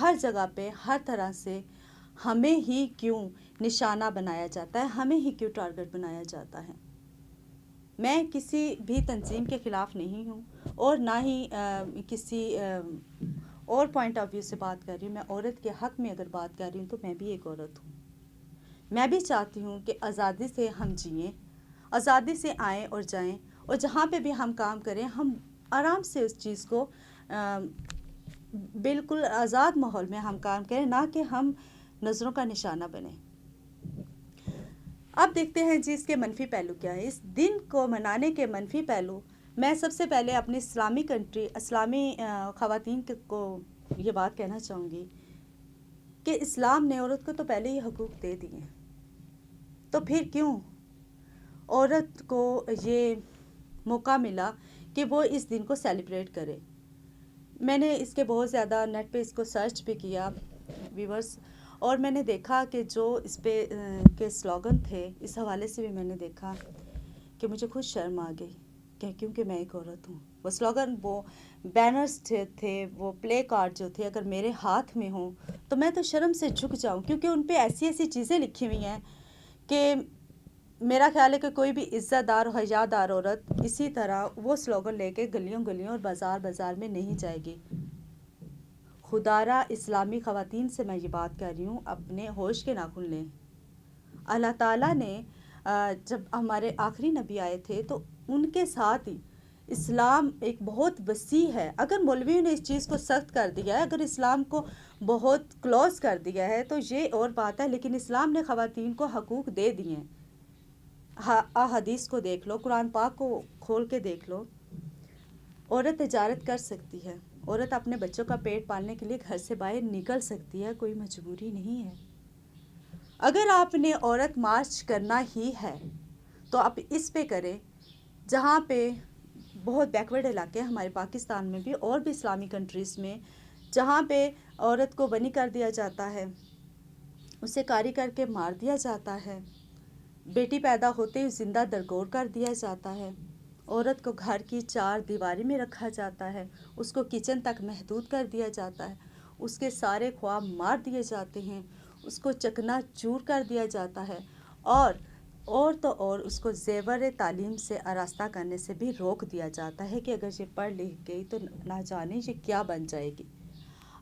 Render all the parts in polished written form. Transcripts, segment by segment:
ہر جگہ پہ ہر طرح سے ہمیں ہی کیوں نشانہ بنایا جاتا ہے، ہمیں ہی کیوں ٹارگٹ بنایا جاتا ہے؟ میں کسی بھی تنظیم کے خلاف نہیں ہوں اور نہ ہی کسی اور پوائنٹ آف ویو سے بات کر رہی ہوں. میں عورت کے حق میں اگر بات کر رہی ہوں تو میں بھی ایک عورت ہوں. میں بھی چاہتی ہوں کہ آزادی سے ہم جئیں، آزادی سے آئیں اور جائیں، اور جہاں پہ بھی ہم کام کریں ہم آرام سے اس چیز کو بالکل آزاد ماحول میں ہم کام کریں، نہ کہ ہم نظروں کا نشانہ بنیں. اب دیکھتے ہیں جی اس کے منفی پہلو کیا ہے. اس دن کو منانے کے منفی پہلو، میں سب سے پہلے اپنی اسلامی کنٹری، اسلامی خواتین کو یہ بات کہنا چاہوں گی کہ اسلام نے عورت کو تو پہلے ہی حقوق دے دیے ہیں، تو پھر کیوں عورت کو یہ موقع ملا کہ وہ اس دن کو سیلیبریٹ کرے. میں نے اس کے بہت زیادہ نیٹ پہ اس کو سرچ بھی کیا ویورز، اور میں نے دیکھا کہ جو اس پہ کے سلوگن تھے، اس حوالے سے بھی میں نے دیکھا کہ مجھے خود شرم آ گئی کہ کیونکہ میں ایک عورت ہوں. وہ سلوگن، وہ بینرز تھے، وہ پلے کارڈ جو تھے، اگر میرے ہاتھ میں ہوں تو میں تو شرم سے جھک جاؤں، کیونکہ ان پہ ایسی ایسی چیزیں لکھی ہوئی ہیں کہ میرا خیال ہے کہ کوئی بھی عزت دار اور حیادار عورت اسی طرح وہ سلوگن لے کے گلیوں گلیوں اور بازار بازار میں نہیں جائے گی. خدارہ اسلامی خواتین سے میں یہ بات کر رہی ہوں، اپنے ہوش کے ناخن لیں. اللہ تعالیٰ نے جب ہمارے آخری نبی آئے تھے تو ان کے ساتھ ہی اسلام ایک بہت وسیع ہے. اگر مولویوں نے اس چیز کو سخت کر دیا ہے، اگر اسلام کو بہت کلوز کر دیا ہے تو یہ اور بات ہے، لیکن اسلام نے خواتین کو حقوق دے دیے ہیں. حدیث کو دیکھ لو، قرآن پاک کو کھول کے دیکھ لو. عورت تجارت کر سکتی ہے، عورت اپنے بچوں کا پیٹ پالنے کے لیے گھر سے باہر نکل سکتی ہے، کوئی مجبوری نہیں ہے. اگر آپ نے عورت مارچ کرنا ہی ہے تو آپ اس پہ کریں جہاں پہ بہت بیکورڈ علاقے ہیں ہمارے پاکستان میں بھی اور بھی اسلامی کنٹریز میں، جہاں پہ عورت کو بنی کر دیا جاتا ہے، اسے کاری کر کے مار دیا جاتا ہے، بیٹی پیدا ہوتے ہی زندہ درگور کر دیا جاتا ہے، عورت کو گھر کی چار دیواری میں رکھا جاتا ہے، اس کو کچن تک محدود کر دیا جاتا ہے، اس کے سارے خواب مار دیے جاتے ہیں، اس کو چکنا چور کر دیا جاتا ہے، اور تو اور اس کو زیور تعلیم سے آراستہ کرنے سے بھی روک دیا جاتا ہے کہ اگر یہ پڑھ لکھ گئی تو نہ جانے یہ کیا بن جائے گی.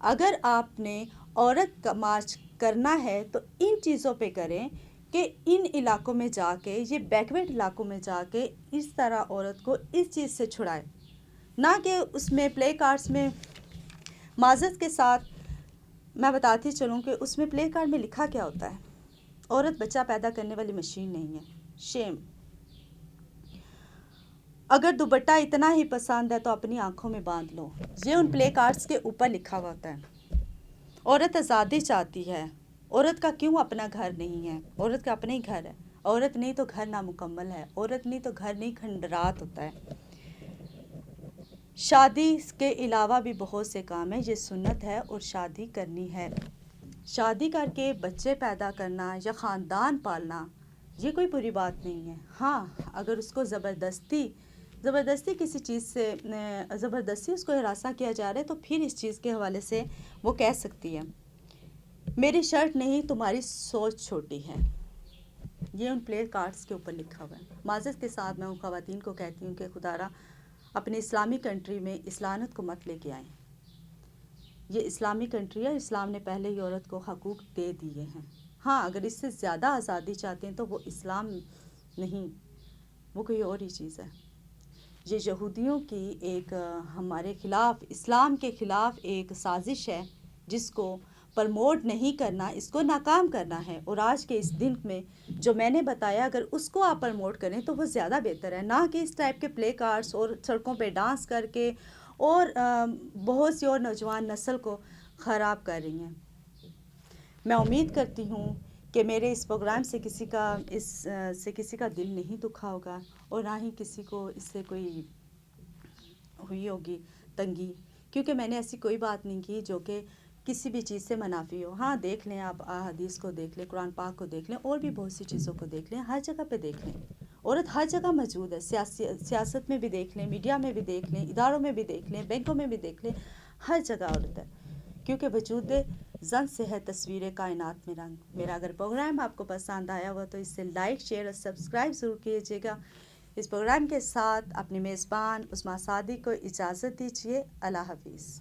اگر آپ نے عورت کا مارچ کرنا ہے تو ان چیزوں پہ کریں کہ ان علاقوں میں جا کے، یہ بیکورڈ علاقوں میں جا کے اس طرح عورت کو اس چیز سے چھڑائے، نہ کہ اس میں پلے کارڈز میں. معذرت کے ساتھ میں بتاتی چلوں کہ اس میں پلے کارڈ میں لکھا کیا ہوتا ہے. عورت بچہ پیدا کرنے والی مشین نہیں ہے. شیم. اگر دوپٹہ اتنا ہی پسند ہے تو اپنی آنکھوں میں باندھ لو، یہ ان پلے کارڈز کے اوپر لکھا ہوا ہوتا ہے. عورت آزادی چاہتی ہے. عورت کا کیوں اپنا گھر نہیں ہے؟ عورت کا اپنا ہی گھر ہے. عورت نہیں تو گھر نامکمل ہے، عورت نہیں تو گھر نہیں کھنڈرات ہوتا ہے. شادی کے علاوہ بھی بہت سے کام ہیں، یہ سنت ہے اور شادی کرنی ہے. شادی کر کے بچے پیدا کرنا یا خاندان پالنا یہ کوئی بری بات نہیں ہے. ہاں اگر اس کو زبردستی کسی چیز سے زبردستی اس کو ہراساں کیا جا رہا ہے تو پھر اس چیز کے حوالے سے وہ کہہ سکتی ہے میری شرٹ نہیں تمہاری سوچ چھوٹی ہے. یہ ان پلے کارڈز کے اوپر لکھا ہوا ہے. معذرت کے ساتھ میں ان خواتین کو کہتی ہوں کہ خدارہ اپنی اسلامی کنٹری میں اسلامت کو مت لے کے آئیں. یہ اسلامی کنٹری ہے، اسلام نے پہلے ہی عورت کو حقوق دے دیے ہیں. ہاں اگر اس سے زیادہ آزادی چاہتے ہیں تو وہ اسلام نہیں، وہ کوئی اور ہی چیز ہے. یہ یہودیوں کی ایک ہمارے خلاف، اسلام کے خلاف ایک سازش ہے جس کو پرموٹ نہیں کرنا، اس کو ناکام کرنا ہے. اور آج کے اس دن میں جو میں نے بتایا اگر اس کو آپ پرموٹ کریں تو وہ زیادہ بہتر ہے، نہ کہ اس ٹائپ کے پلے کارڈز اور سڑکوں پہ ڈانس کر کے اور بہت سی اور نوجوان نسل کو خراب کر رہی ہیں. میں امید کرتی ہوں کہ میرے اس پروگرام سے کسی کا دل نہیں دکھا ہوگا اور نہ ہی کسی کو اس سے کوئی ہوئی ہوگی تنگی، کیونکہ میں نے ایسی کوئی بات نہیں کی جو کہ کسی بھی چیز سے منافی ہو. ہاں دیکھ لیں آپ، حدیث کو دیکھ لیں، قرآن پاک کو دیکھ لیں، اور بھی بہت سی چیزوں کو دیکھ لیں. ہر جگہ پہ دیکھ لیں، عورت ہر جگہ موجود ہے. سیاست میں بھی دیکھ لیں، میڈیا میں بھی دیکھ لیں، اداروں میں بھی دیکھ لیں، بینکوں میں بھی دیکھ لیں، ہر جگہ عورت ہے. کیونکہ وجود زن سے ہے تصویر کائنات میں رنگ۔ میرا اگر پروگرام آپ کو پسند آیا ہوا تو اسے لائک، شیئر اور سبسکرائب ضرور کیجیے گا۔ اس پروگرام کے ساتھ اپنے میزبان عثمان صادق کو اجازت دیجیے۔ اللہ حافظ۔